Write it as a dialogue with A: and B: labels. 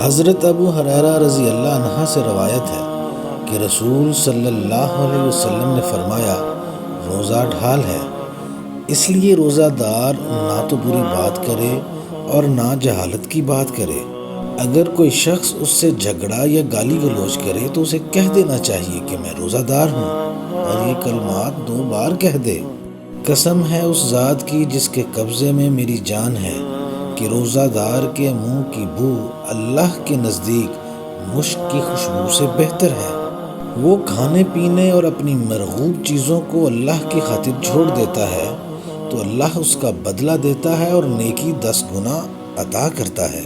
A: حضرت ابو ہریرہ رضی اللہ عنہ سے روایت ہے کہ رسول صلی اللہ علیہ وسلم نے فرمایا، روزہ ڈھال ہے، اس لیے روزہ دار نہ تو بری بات کرے اور نہ جہالت کی بات کرے۔ اگر کوئی شخص اس سے جھگڑا یا گالی گلوچ کرے تو اسے کہہ دینا چاہیے کہ میں روزہ دار ہوں، اور یہ کلمات 2 بار کہہ دے۔ قسم ہے اس ذات کی جس کے قبضے میں میری جان ہے کہ روزہ دار کے منہ کی بو اللہ کے نزدیک مشک کی خوشبو سے بہتر ہے۔ وہ کھانے پینے اور اپنی مرغوب چیزوں کو اللہ کی خاطر چھوڑ دیتا ہے تو اللہ اس کا بدلہ دیتا ہے اور نیکی 10 گنا عطا کرتا ہے۔